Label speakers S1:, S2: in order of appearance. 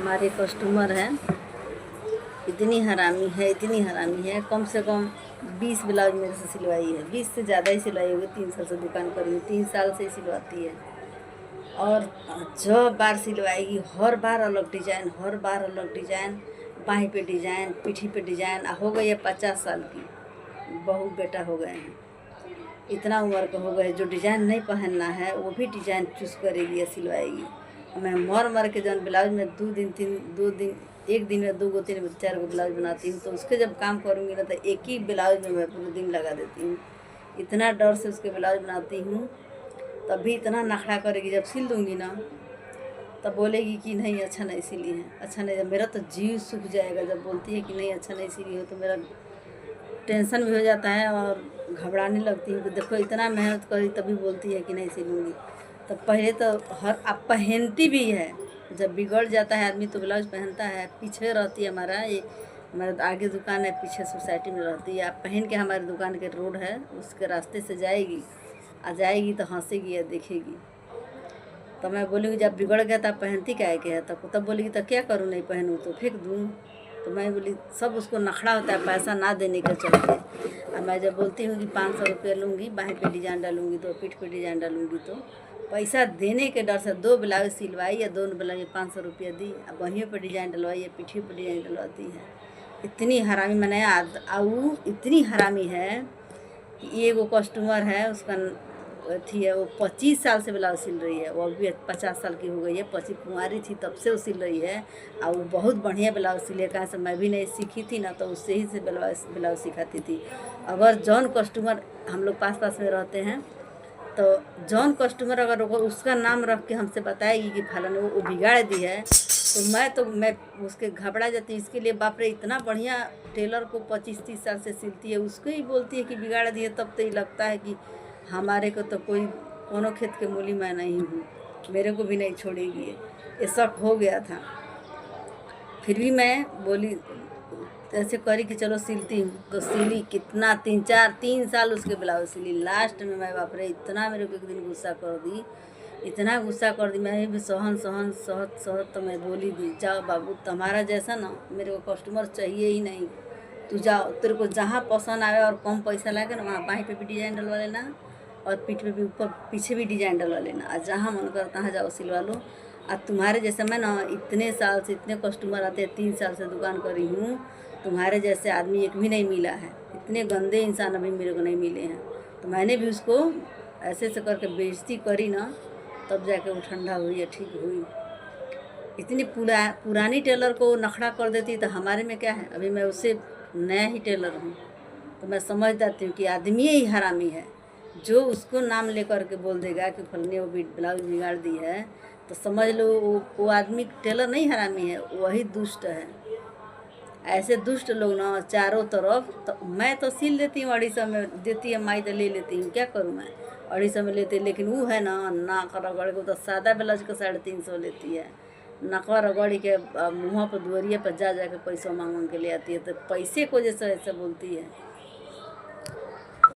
S1: हमारे कस्टमर हैं, इतनी हरामी है। कम से कम 20 ब्लाउज मेरे से सिलवाई है, 20 से ज़्यादा ही सिलवाई होगी। 3 साल से दुकान करी हूँ, 3 साल से ही सिलवाती है। और जो बार सिलवाएगी हर बार अलग डिजाइन, हर बार अलग डिजाइन, बाहीं पे डिजाइन, पीठी पे डिजाइन। हो गई है 50 साल की, बहू बेटा हो गए हैं, इतना उम्र का हो गए। जो डिजाइन नहीं पहनना है वो भी डिजाइन चूज़ करेगी या सिलवाएगी। मैं मर के जब ब्लाउज में 2 दिन 1 दिन में 2 गो 3 गो 4 गो ब्लाउज बनाती हूँ, तो उसके जब काम करूँगी ना तो एक ही ब्लाउज में मैं पूरे दिन लगा देती हूँ। इतना डर से उसके ब्लाउज बनाती हूँ। तभी इतना नखरा करेगी, जब सिल दूँगी ना तब बोलेगी कि नहीं अच्छा नहीं सिली है, अच्छा नहीं। मेरा तो जीव सूख जाएगा जब बोलती है कि नहीं अच्छा नहीं सिली हो, तो मेरा टेंशन भी हो जाता है और घबराने लगती हूँ कि देखो इतना मेहनत करी तभी बोलती है कि नहीं सिलूँगी। तो पहले तो अब पहनती भी है। जब बिगड़ जाता है आदमी तो ब्लाउज पहनता है। पीछे रहती है हमारा आगे दुकान है, पीछे सोसाइटी में रहती है। आप पहन के हमारी दुकान के रोड है उसके रास्ते से जाएगी, आ जाएगी तो हंसेगी या देखेगी। तो मैं बोलूँगी जब बिगड़ गया तब पहनती क्या है क्या, तब बोलेगी तो क्या करूँ, नहीं पहनूँ तो फेंक दूँ। तो मैं बोली सब उसको नखड़ा होता है पैसा ना देने के चलते। और मैं जब बोलती हूँ कि 500 रुपये लूँगी, बाहीं पे डिजाइन डालूँगी तो पीठ पे डिजाइन डालूँगी, तो पैसा देने के डर से 2 ब्लाउज सिलवाई या 2 ब्लाउज 500 रुपये दी, अब बहियों पर डिजाइन डलवाई या पीठियों पर डिजाइन डलवाती है। इतनी हरामी मैंने आऊ इतनी हरामी है कि एगो कस्टमर है उसका अथी है, वो 25 साल से ब्लाउज सिल रही है। वो अभी 50 साल की हो गई है, 25 कुंवारी थी तब से वो सिल रही है। और वो बहुत बढ़िया ब्लाउज सिले, कहाँ से मैं भी नहीं सीखी थी ना, तो उससे ही से ब्लाउज सिखाती थी। अगर जौन कस्टमर हम लोग पास में रहते हैं, तो जौन कस्टमर अगर उसका नाम रख के हमसे बताएगी कि फलाने वो बिगाड़ दी है, तो मैं उसके घबरा जाती। इसके लिए बाप रे, इतना बढ़िया टेलर को 25-30 साल से सिलती है, उसको ही बोलती है कि बिगाड़ दी है। तब तो ये लगता है कि हमारे को तो कोई कोनो खेत के मूली मैं नहीं हूँ, मेरे को भी नहीं छोड़ेगी। ये शक हो गया था। फिर भी मैं बोली ऐसे करी कि चलो सिलती हूँ, तो सिली। कितना 3 साल उसके ब्लाउज सिली। लास्ट में मैं बाप रे इतना मेरे को एक दिन गुस्सा कर दी, इतना गुस्सा कर दी। मैं भी सहत तो मैं बोली दी, जाओ बाबू तुम्हारा जैसा ना मेरे को कस्टमर चाहिए ही नहीं, तू जाओ, तेरे को जहाँ पसंद आवे और कम पैसा लगे ना वहाँ बाहीं पे भी डिजाइन डलवा लेना और पीठ पे भी ऊपर पीछे भी डिजाइन डलवा लेना, और जहाँ मन करता है जाओ सिलवा लो। और तुम्हारे जैसे मैं ना इतने साल से इतने कस्टमर आते हैं, 3 साल से दुकान करी हूँ, तुम्हारे जैसे आदमी एक भी नहीं मिला है। इतने गंदे इंसान अभी मेरे को नहीं मिले हैं। तो मैंने भी उसको ऐसे करके बेइज्जती करी ना, तब जाके वो ठंडा हुई है, ठीक हुई। इतनी पुरानी टेलर को नखड़ा कर देती तो हमारे में क्या है। अभी मैं उससे नया ही टेलर हूँ, तो मैं समझ जाती हूँ कि आदमी ही हरामी है। जो उसको नाम लेकर के बोल देगा कि फलने वो ब्लाउज बिगाड़ दी है, तो समझ लो वो आदमी टेलर नहीं हरामी है, वही दुष्ट है। ऐसे दुष्ट लोग ना चारों तरफ। तो मैं तो सिल देती हूँ, 250 में देती है माई, तो ले लेती हूँ, क्या करूँ मैं। 250 में लेते, लेकिन वो है ना नाक रगड़ को, तो सादा ब्लाउज का 350 लेती है। नकवा रगड़ी के मुँह पर दुआरिया पर जा के पैसा मांग के ले आती है। तो पैसे को जैसे ऐसे बोलती है।